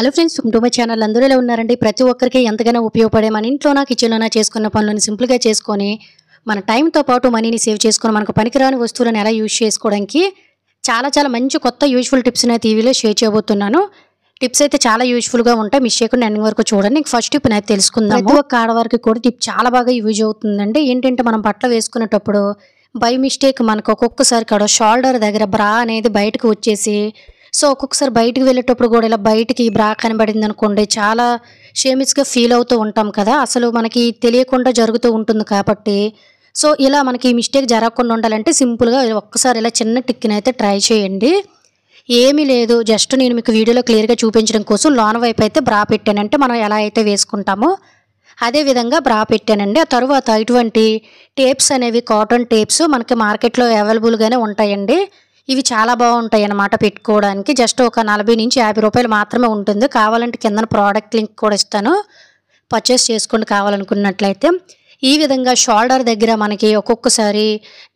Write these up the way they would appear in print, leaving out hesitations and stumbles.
Hello friends, welcome to my channel. అందరూ ఎలా ఉన్నారండి? ప్రతి ఒక్కరికి ఎంతగానో ఉపయోగపడే మన ఇంట్లోనా కిచెన్లోనా చేసుకున్న పనులను సింపుల్గా చేసుకొని మన టైంతో పాటు మనీని సేవ్ చేసుకొని మనకు పనికిరాని వస్తువులను ఎలా యూజ్ చేసుకోవడానికి చాలా మంచి కొత్త యూజ్ఫుల్ టిప్స్ని అయితే టీవీలో షేర్ చేయబోతున్నాను. టిప్స్ అయితే చాలా యూజ్ఫుల్గా ఉంటాయి. మిస్ చేయకుండా ఎండింగ్ వరకు చూడండి. ఫస్ట్ టిప్ అయితే తెలుసుకుందాం. ప్రతి ఒక్క ఆడవారికి కూడా టిప్ చాలా బాగా యూజ్ అవుతుందండి. ఏంటంటే మనం బట్టలు వేసుకునేటప్పుడు బై మిస్టేక్ మనకు ఒక్కొక్కసారి కూడా షోల్డర్ దగ్గర బ్రా అనేది బయటకు వచ్చేసి ఒక్కొక్కసారి బయటికి వెళ్ళేటప్పుడు కూడా ఇలా బయటికి బ్రా కనబడింది అనుకోండి, చాలా షేమిస్గా ఫీల్ అవుతూ ఉంటాం కదా. అసలు మనకి తెలియకుండా జరుగుతూ ఉంటుంది కాబట్టి ఇలా మనకి మిస్టేక్ జరగకుండా ఉండాలంటే సింపుల్గా ఒక్కసారి ఇలా చిన్న టిక్ని అయితే ట్రై చేయండి. ఏమీ లేదు, జస్ట్ నేను మీకు వీడియోలో క్లియర్గా చూపించడం కోసం లోన వైపు అయితే బ్రా పెట్టానంటే మనం ఎలా అయితే వేసుకుంటామో అదే విధంగా బ్రా పెట్టానండి. ఆ తర్వాత ఇటువంటి టేప్స్ అనేవి కాటన్ టేప్స్ మనకి మార్కెట్లో అవైలబుల్గానే ఉంటాయండి. ఇవి చాలా బాగుంటాయి అన్నమాట పెట్టుకోవడానికి. జస్ట్ ఒక 40 నుంచి 50 రూపాయలు మాత్రమే ఉంటుంది. కావాలంటే కింద ప్రోడక్ట్ లింక్ కూడా ఇస్తాను, పర్చేస్ చేసుకోండి కావాలనుకున్నట్లయితే. ఈ విధంగా షోల్డర్ దగ్గర మనకి ఒక్కొక్కసారి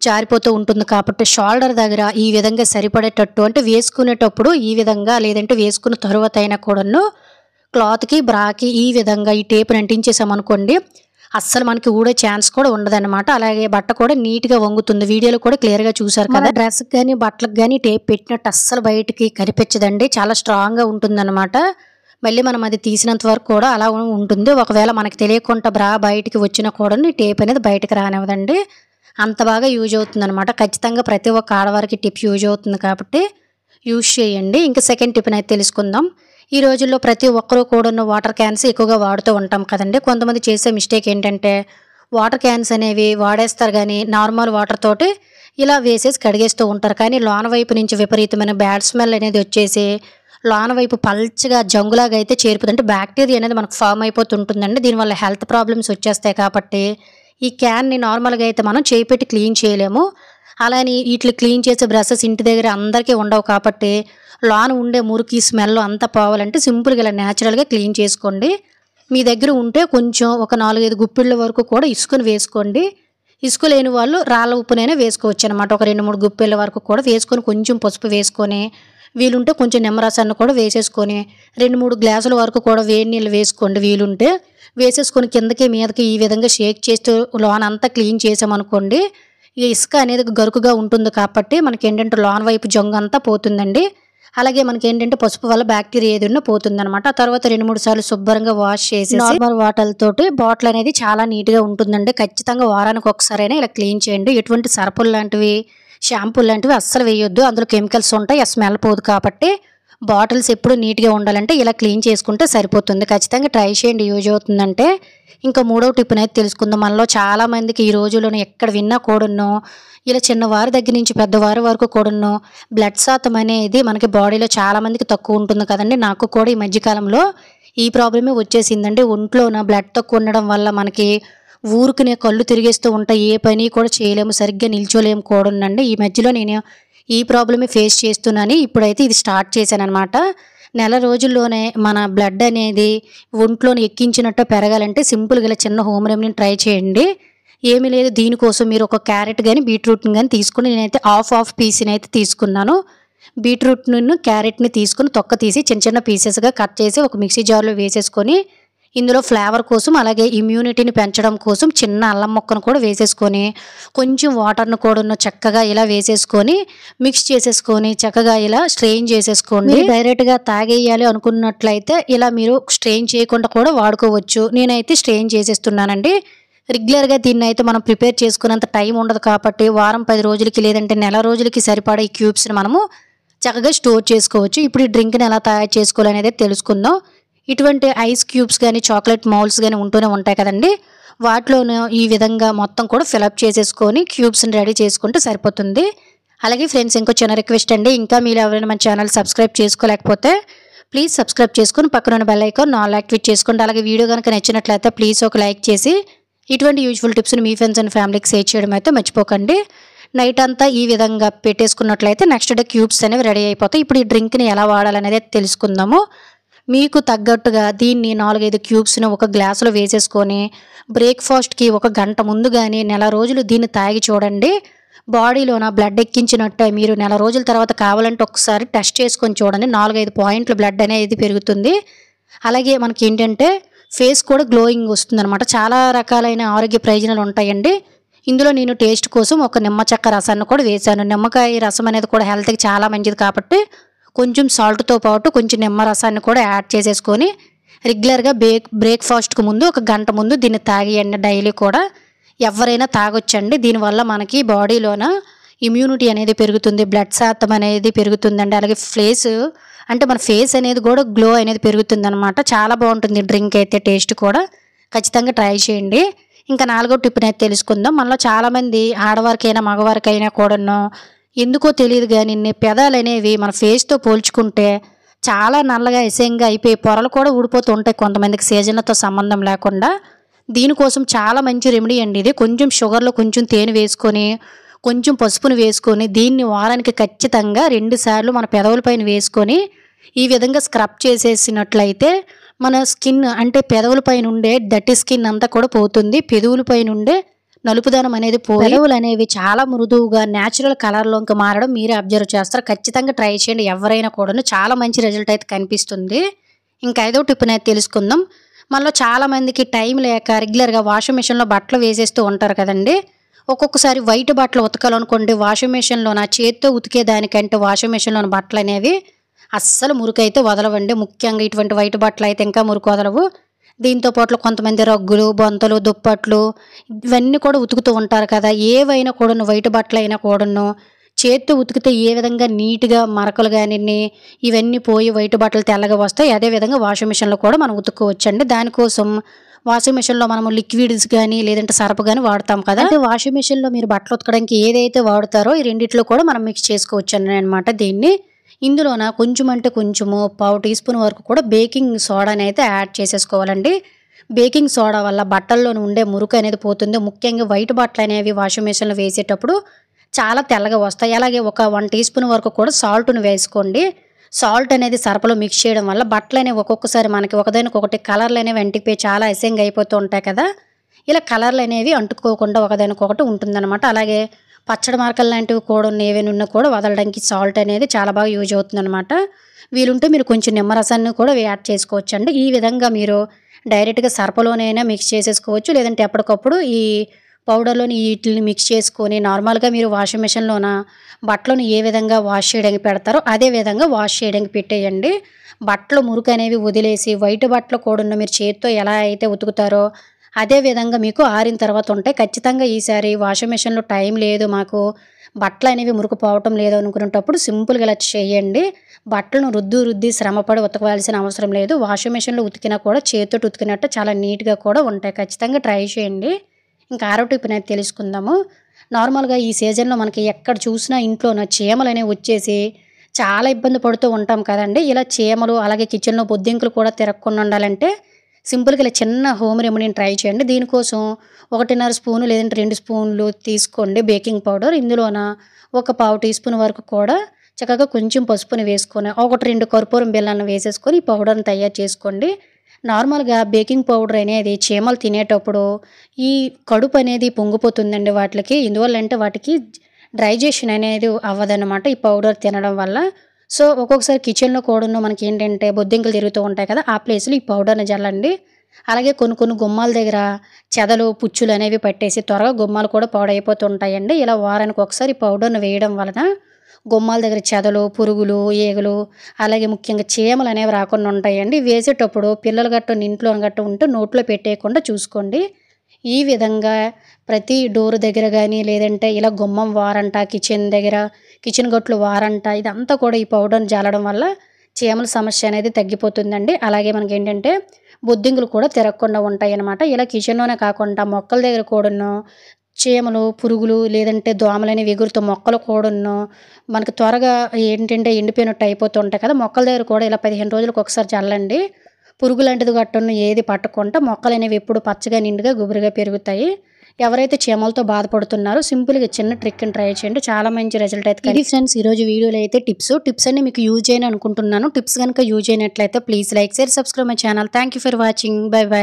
జారిపోతూ ఉంటుంది కాబట్టి షోల్డర్ దగ్గర ఈ విధంగా సరిపడేటట్టు అంటే వేసుకునేటప్పుడు ఈ విధంగా, లేదంటే వేసుకున్న తరువాత అయినా కూడాను క్లాత్కి బ్రాకి ఈ విధంగా ఈ టేప్ని అంటించేసామనుకోండి, అస్సలు మనకి ఊడే ఛాన్స్ కూడా ఉండదన్నమాట. అలాగే బట్ట కూడా నీట్గా వంగుతుంది. వీడియోలో కూడా క్లియర్గా చూసారు కదా. డ్రెస్కి కానీ బట్టలకు కానీ టేప్ పెట్టినట్టు అస్సలు బయటికి కనిపించదండి. చాలా స్ట్రాంగ్గా ఉంటుందన్నమాట. మళ్ళీ మనం అది తీసినంత వరకు కూడా అలా ఉంటుంది. ఒకవేళ మనకి తెలియకుండా బ్రా బయటికి వచ్చినా కూడా టేప్ అనేది బయటకు రానివ్వదండి. అంత బాగా యూజ్ అవుతుంది అనమాట. ఖచ్చితంగా ప్రతి ఒక్క ఆడవారికి టిప్ యూజ్ అవుతుంది కాబట్టి యూజ్ చేయండి. ఇంకా సెకండ్ టిప్ని అయితే తెలుసుకుందాం. ఈ రోజుల్లో ప్రతి ఒక్కరూ కూడా వాటర్ క్యాన్స్ ఎక్కువగా వాడుతూ ఉంటాం కదండి. కొంతమంది చేసే మిస్టేక్ ఏంటంటే వాటర్ క్యాన్స్ అనేవి వాడేస్తారు కానీ నార్మల్ వాటర్ తోటి ఇలా వేసేసి కడిగేస్తూ ఉంటారు. కానీ లోన వైపు నుంచి విపరీతమైన బ్యాడ్ స్మెల్ అనేది వచ్చేసి లోన వైపు పల్చగా జంగులాగా అయితే చేరిపోతుంది. అంటే బ్యాక్టీరియా అనేది మనకు ఫామ్ అయిపోతుంటుందండి. దీనివల్ల హెల్త్ ప్రాబ్లమ్స్ వచ్చేస్తాయి కాబట్టి ఈ క్యాన్ని నార్మల్గా అయితే మనం చేయి పెట్టి క్లీన్ చేయలేము. అలానే వీటిని క్లీన్ చేసే బ్రషెస్ ఇంటి దగ్గర అందరికీ ఉండవు కాబట్టి లోన ఉండే మురికి స్మెల్ అంతా పోవాలంటే సింపుల్గా ఇలా న్యాచురల్గా క్లీన్ చేసుకోండి. మీ దగ్గర ఉంటే కొంచెం ఒక 4-5 గుప్పిళ్ళ వరకు కూడా ఇసుకను వేసుకోండి. ఇసుక లేని వాళ్ళు రాళ్ళ ఉప్పునైనా వేసుకోవచ్చు అనమాట. ఒక 2-3 గుప్పిళ్ళ వరకు కూడా వేసుకొని కొంచెం పసుపు వేసుకొని వీలుంటే కొంచెం నిమ్మరసాన్ని కూడా వేసేసుకొని 2-3 గ్లాసుల వరకు కూడా వేడి నీళ్ళు వేసుకోండి. వీలుంటే వేసేసుకొని కిందకి మీదకి ఈ విధంగా షేక్ చేస్తూ లోన అంతా క్లీన్ చేసామనుకోండి, ఈ ఇసుక అనేది గరుకుగా ఉంటుంది కాబట్టి మనకి ఏంటంటే లోన వైపు జంగు అంతా పోతుందండి. అలాగే మనకి ఏంటంటే పసుపు వల్ల బ్యాక్టీరియా ఏదైనా పోతుందన్నమాట. ఆ తర్వాత 2-3 సార్లు శుభ్రంగా వాష్ చేసి నార్మల్ వాటర్ తోటి బాటిల్ అనేది చాలా నీట్గా ఉంటుందండి. ఖచ్చితంగా వారానికి ఒకసారైనా ఇలా క్లీన్ చేయండి. ఎటువంటి సర్పులు లాంటివి, షాంపూలు లాంటివి అస్సలు వేయొద్దు. అందులో కెమికల్స్ ఉంటాయి, ఆ స్మెల్ పోదు కాబట్టి బాటిల్స్ ఎప్పుడు నీట్గా ఉండాలంటే ఇలా క్లీన్ చేసుకుంటే సరిపోతుంది. ఖచ్చితంగా ట్రై చేయండి, యూజ్ అవుతుందంటే. ఇంకా మూడవ టిప్ని అయితే తెలుసుకుందాం. మనలో చాలామందికి ఈ రోజుల్లోనే ఎక్కడ విన్నా కూడాను ఇలా చిన్నవారి దగ్గర నుంచి పెద్దవారి వరకు కూడాను బ్లడ్ శాతం అనేది మనకి బాడీలో చాలామందికి తక్కువ ఉంటుంది కదండి. నాకు కూడా ఈ మధ్యకాలంలో ఈ ప్రాబ్లమే వచ్చేసిందండి. ఒంట్లోన బ్లడ్ తక్కువ ఉండడం వల్ల మనకి ఊరికనే కళ్ళు తిరిగేస్తూ ఉంటాయి, ఏ పని కూడా చేయలేము, సరిగ్గా నిల్చోలేము కూడానండి. ఈ మధ్యలో నేను ఈ ప్రాబ్లమే ఫేస్ చేస్తున్నాను. ఇప్పుడైతే ఇది స్టార్ట్ చేశాను అనమాట. నెల రోజుల్లోనే మన బ్లడ్ అనేది ఒంట్లోని ఎక్కించినట్టు పెరగాలంటే సింపుల్గా ఇలా చిన్న హోమ్ రెమెడీని ట్రై చేయండి. ఏమీ లేదు, దీనికోసం మీరు ఒక క్యారెట్ కానీ బీట్రూట్ని కానీ తీసుకుని నేనైతే హాఫ్ పీస్ని అయితే తీసుకున్నాను. బీట్రూట్ను క్యారెట్ని తీసుకుని తొక్క తీసి చిన్న పీసెస్గా కట్ చేసి ఒక మిక్సీ జార్లో వేసేసుకొని ఇందులో ఫ్లేవర్ కోసం అలాగే ఇమ్యూనిటీని పెంచడం కోసం చిన్న అల్లం ముక్కను కూడా వేసేసుకొని కొంచెం వాటర్ను కూడా చక్కగా ఇలా వేసేసుకొని మిక్స్ చేసేసుకొని చక్కగా ఇలా స్ట్రెయిన్ చేసేసుకోండి. డైరెక్ట్గా తాగేయాలి అనుకున్నట్లయితే ఇలా మీరు స్ట్రెయిన్ చేయకుండా కూడా వాడుకోవచ్చు. నేనైతే స్ట్రెయిన్ చేసేస్తున్నానండి. రెగ్యులర్గా దీన్ని అయితే మనం ప్రిపేర్ చేసుకునేంత టైం ఉండదు కాబట్టి వారం 10 రోజులకి లేదంటే నెల రోజులకి సరిపడా ఈ క్యూబ్స్ని మనము చక్కగా స్టోర్ చేసుకోవచ్చు. ఇప్పుడు ఈ డ్రింక్ని ఎలా తయారు చేసుకోవాలనేది తెలుసుకుందాం. ఇటువంటి ఐస్ క్యూబ్స్ కానీ చాక్లెట్ మౌల్స్ కానీ ఉంటూనే ఉంటాయి కదండి. వాటిలోనూ ఈ విధంగా మొత్తం కూడా ఫిలప్ చేసేసుకొని క్యూబ్స్ని రెడీ చేసుకుంటే సరిపోతుంది. అలాగే ఫ్రెండ్స్, ఇంకో చిన్న రిక్వెస్ట్ అండి, ఇంకా మీరు ఎవరైనా మన ఛానల్ సబ్స్క్రైబ్ చేసుకోలేకపోతే ప్లీజ్ సబ్స్క్రైబ్ చేసుకొని పక్కన బెల్ ఐకాన్ ఆల్ యాక్టివేట్ చేసుకోండి. అలాగే వీడియో కనుక నచ్చినట్లయితే ప్లీజ్ ఒక లైక్ చేసి ఇటువంటి యూజ్ఫుల్ టిప్స్ని మీ ఫ్రెండ్స్ అండ్ ఫ్యామిలీకి షేర్ చేయడం అయితే మర్చిపోకండి. నైట్ అంతా ఈ విధంగా పెట్టేసుకున్నట్లయితే నెక్స్ట్ డే క్యూబ్స్ అనేవి రెడీ అయిపోతాయి. ఇప్పుడు ఈ డ్రింక్ని ఎలా వాడాలనేది తెలుసుకుందాము. మీకు తగ్గట్టుగా దీన్ని 4-5 క్యూబ్స్ని ఒక గ్లాసులో వేసేసుకొని బ్రేక్ఫాస్ట్కి ఒక గంట ముందు కానీ నెల రోజులు దీన్ని తాగి చూడండి. బాడీలోన బ్లడ్ ఎక్కించినట్టే మీరు నెల రోజుల తర్వాత కావాలంటే ఒకసారి టెస్ట్ చేసుకొని చూడండి. 4, 5 పాయింట్లు బ్లడ్ అనేది పెరుగుతుంది. అలాగే మనకేంటంటే ఫేస్ కూడా గ్లోయింగ్ వస్తుందనమాట. చాలా రకాలైన ఆరోగ్య ప్రయోజనాలు ఉంటాయండి. ఇందులో నేను టేస్ట్ కోసం ఒక నిమ్మ చెక్క రసాన్ని కూడా వేశాను. నిమ్మకాయ రసం అనేది కూడా హెల్త్కి చాలా మంచిది కాబట్టి కొంచెం సాల్ట్తో పాటు కొంచెం నిమ్మ రసాన్ని కూడా యాడ్ చేసేసుకొని రెగ్యులర్గా బ్రేక్ఫాస్ట్కి ముందు 1 గంట ముందు దీన్ని తాగేయండి. డైలీ కూడా ఎవరైనా తాగొచ్చండి. దీనివల్ల మనకి బాడీలోన ఇమ్యూనిటీ అనేది పెరుగుతుంది, బ్లడ్ శాతం అనేది పెరుగుతుందండి. అలాగే మన ఫేస్ అనేది కూడా గ్లో అనేది పెరుగుతుంది అనమాట. చాలా బాగుంటుంది డ్రింక్ అయితే, టేస్ట్ కూడా ఖచ్చితంగా ట్రై చేయండి. ఇంకా 4వ టిప్ని అయితే తెలుసుకుందాం. మనలో చాలామంది ఆడవారికైనా మగవారికైనా కూడాను ఎందుకో తెలియదు కానీ పెదాలు అనేవి మన ఫేస్తో పోల్చుకుంటే చాలా నల్లగా అసహ్యంగా అయిపోయి పొరలు కూడా ఊడిపోతూ ఉంటాయి కొంతమందికి సీజన్లతో సంబంధం లేకుండా. దీనికోసం చాలా మంచి రెమెడీ అండి ఇది. కొంచెం షుగర్లో కొంచెం తేనె వేసుకొని కొంచెం పసుపును వేసుకొని దీన్ని వారానికి ఖచ్చితంగా 2 సార్లు మన పెదవుల పైన వేసుకొని ఈ విధంగా స్క్రబ్ చేసేసినట్లయితే మన స్కిన్ అంటే పెదవుల పైన ఉండే డర్టీ స్కిన్ అంతా కూడా పోతుంది. పెదవుల పైన ఉండే నలుపుదనం అనేది పెదవులు అనేవి చాలా మృదువుగా న్యాచురల్ కలర్లోకి మారడం మీరే అబ్జర్వ్ చేస్తారు. ఖచ్చితంగా ట్రై చేయండి ఎవరైనా కూడాను. చాలా మంచి రిజల్ట్ అయితే కనిపిస్తుంది. ఇంకా 5వ టిప్ని అయితే తెలుసుకుందాం. మనలో చాలామందికి టైం లేక రెగ్యులర్గా వాషింగ్ మిషన్లో బట్టలు వేసేస్తూ ఉంటారు కదండి. ఒక్కొక్కసారి వైట్ బట్టలు ఉతకాలనుకోండి వాషింగ్ మిషన్లో చేత్తో ఉతికే దానికంటే వాషింగ్ మిషన్లోని బట్టలు అనేవి అస్సలు మురికైతే వదలవండి. ముఖ్యంగా ఇటువంటి వైట్ బట్టలు అయితే ఇంకా మురికి వదలవు. దీంతో పాటు కొంతమంది రగ్గులు, బొంతలు, దుప్పట్లు ఇవన్నీ కూడా ఉతుకుతూ ఉంటారు కదా. ఏవైనా కూడాను వైట్ బట్టలు అయినా కూడాను చేత్తో ఉతికితే ఏ విధంగా నీట్గా మరకలు కానీ ఇవన్నీ పోయి వైట్ బట్టలు తెల్లగా వస్తాయి. అదేవిధంగా వాషింగ్ మిషన్లో కూడా మనం ఉతుక్కోవచ్చండి. దానికోసం వాషింగ్ మిషన్లో మనము లిక్విడ్స్ కానీ లేదంటే సర్ఫ్ కానీ వాడతాం కదా. అంటే వాషింగ్ మిషన్లో మీరు బట్టలు ఉతకడానికి ఏదైతే వాడతారో ఈ రెండిట్లో కూడా మనం మిక్స్ చేసుకోవచ్చు అనమాట దీన్ని. ఇందులోన కొంచెం అంటే కొంచెము 1/2 టీ స్పూన్ వరకు కూడా బేకింగ్ సోడాని అయితే యాడ్ చేసేసుకోవాలండి. బేకింగ్ సోడా వల్ల బట్టల్లోని ఉండే మురుకు అనేది పోతుంది. ముఖ్యంగా వైట్ బట్టలు అనేవి వాషింగ్ మిషన్లో వేసేటప్పుడు చాలా తెల్లగా వస్తాయి. అలాగే ఒక 1 టీ స్పూన్ వరకు కూడా సాల్ట్ను వేసుకోండి. సాల్ట్ అనేది సర్ఫలో మిక్స్ చేయడం వల్ల బట్టలు అనేవి ఒక్కొక్కసారి మనకి ఒకదానికొకటి కలర్లు అనేవి అంటిపోయి చాలా అసహ్యంగా అయిపోతూ ఉంటాయి కదా. ఇలా కలర్లు అనేవి అంటుకోకుండా ఒకదానికొకటి ఉంటుందన్నమాట. అలాగే పచ్చడి మార్కలు లాంటివి కూడా ఏవైనా ఉన్నా కూడా వదలడానికి సాల్ట్ అనేది చాలా బాగా యూజ్ అవుతుందన్నమాట. వీలుంటే మీరు కొంచెం నిమ్మరసాన్ని కూడా యాడ్ చేసుకోవచ్చండి. ఈ విధంగా మీరు డైరెక్ట్గా సర్ఫలోనైనా మిక్స్ చేసేసుకోవచ్చు. లేదంటే ఎప్పటికప్పుడు ఈ పౌడర్లోని వీటిని మిక్స్ చేసుకొని నార్మల్గా మీరు వాషింగ్ మిషన్లోన బట్టలను ఏ విధంగా వాష్ చేయడానికి పెడతారో అదే విధంగా వాష్ చేయడానికి పెట్టేయండి. బట్టలు మురుకు అనేవి వదిలేసి వైట్ బట్టలు కూడా మీరు చేతితో ఎలా అయితే ఉతుకుతారో అదే విధంగా మీకు ఆరిన తర్వాత ఉంటాయి. ఖచ్చితంగా ఈసారి వాషింగ్ మిషన్లో టైం లేదు, మాకు బట్టలు అనేవి మురుకు పోవటం లేదు అనుకునేటప్పుడు సింపుల్గా ఇలా చేయండి. బట్టలను రుద్ది శ్రమపడి ఉతకవలసిన అవసరం లేదు. వాషింగ్ మిషన్లో ఉతికినా కూడా చేతితో ఉతికినట్టు చాలా నీట్గా కూడా ఉంటాయి. ఖచ్చితంగా ట్రై చేయండి. ఇంకా 6వ టిప్ అనేది తెలుసుకుందాము. నార్మల్గా ఈ సీజన్లో మనకి ఎక్కడ చూసినా ఇంట్లోన చీమలు అనేవి వచ్చేసి చాలా ఇబ్బంది పడుతూ ఉంటాం కదండి. ఇలా చీమలు అలాగే కిచెన్లో బొద్దింకలు కూడా తిరగకుండా ఉండాలంటే సింపుల్గా ఇలా చిన్న హోమ్ రెమెడీని ట్రై చేయండి. దీనికోసం 1.5 స్పూను లేదంటే 2 స్పూన్లు తీసుకోండి బేకింగ్ పౌడర్. ఇందులోన ఒక 1/2 టీ స్పూన్ వరకు కూడా చక్కగా కొంచెం పసుపుని వేసుకొని 1-2 కర్పూరం బిళ్ళలను వేసేసుకొని ఈ పౌడర్ని తయారు చేసుకోండి. నార్మల్గా బేకింగ్ పౌడర్ అనేది చీమలు తినేటప్పుడు ఈ కడుపు అనేది పొంగిపోతుందండి వాటికి. ఎందువల్లంటే వాటికి డైజెషన్ అనేది అవ్వదన్నమాట ఈ పౌడర్ తినడం వల్ల. సో ఒక్కొక్కసారి కిచెన్లో కూడా మనకి ఏంటంటే బొద్దింకలు తిరుగుతూ ఉంటాయి కదా, ఆ ప్లేస్లో ఈ పౌడర్ని జల్లండి. అలాగే కొన్ని గుమ్మాల దగ్గర చెదలు పుచ్చులు అనేవి పట్టేసి త్వరగా గుమ్మాలు కూడా పాడైపోతూ ఉంటాయండి. ఇలా వారానికి ఒకసారి ఈ పౌడర్ని వేయడం వలన గుమ్మాల దగ్గర చెదలు, పురుగులు, ఈగలు అలాగే ముఖ్యంగా చీమలు అనేవి రాకుండా ఉంటాయండి. వేసేటప్పుడు పిల్లలు గట్టు ఇంట్లో గట్టు ఉంటే నోట్లో పెట్టేయకుండా చూసుకోండి. ఈ విధంగా ప్రతి డోర్ దగ్గర కానీ లేదంటే ఇలా గుమ్మం వారంట, కిచెన్ దగ్గర కిచెన్ గట్లు వారంట ఇదంతా కూడా ఈ పౌడర్ని జల్లడం వల్ల చీమల సమస్య అనేది తగ్గిపోతుందండి. అలాగే మనకి ఏంటంటే బొద్దింకలు కూడా తిరగకుండా ఉంటాయి అన్నమాట. ఇలా కిచెన్లోనే కాకుండా మొక్కల దగ్గర కూడాను చీమలు, పురుగులు లేదంటే దోమలు అనేవి ఎగురుతూ మొక్కలు కూడాను మనకు త్వరగా ఏంటంటే ఎండిపోయినట్టు అయిపోతూ ఉంటాయి కదా. మొక్కల దగ్గర కూడా ఇలా 15 రోజులకు ఒకసారి చల్లండి. పురుగు లాంటిది గట్టును ఏది పట్టకుండా మొక్కలు అనేవి ఎప్పుడు పచ్చగా నిండుగా గుబురుగా పెరుగుతాయి. ఎవరైతే చీమలతో బాధపడుతున్నారో సింపుల్గా చిన్న ట్రిక్ని ట్రై చేయండి, చాలా మంచి రిజల్ట్ అయితే. ఇది ఫ్రెండ్స్ ఈరోజు వీడియోలో అయితే టిప్స్ అన్ని మీకు యూజ్ చేయని అనుకుంటున్నాను. టిప్స్ కనుక యూజ్ అయినట్లయితే please like, share, subscribe my channel. Thank you for watching. By by.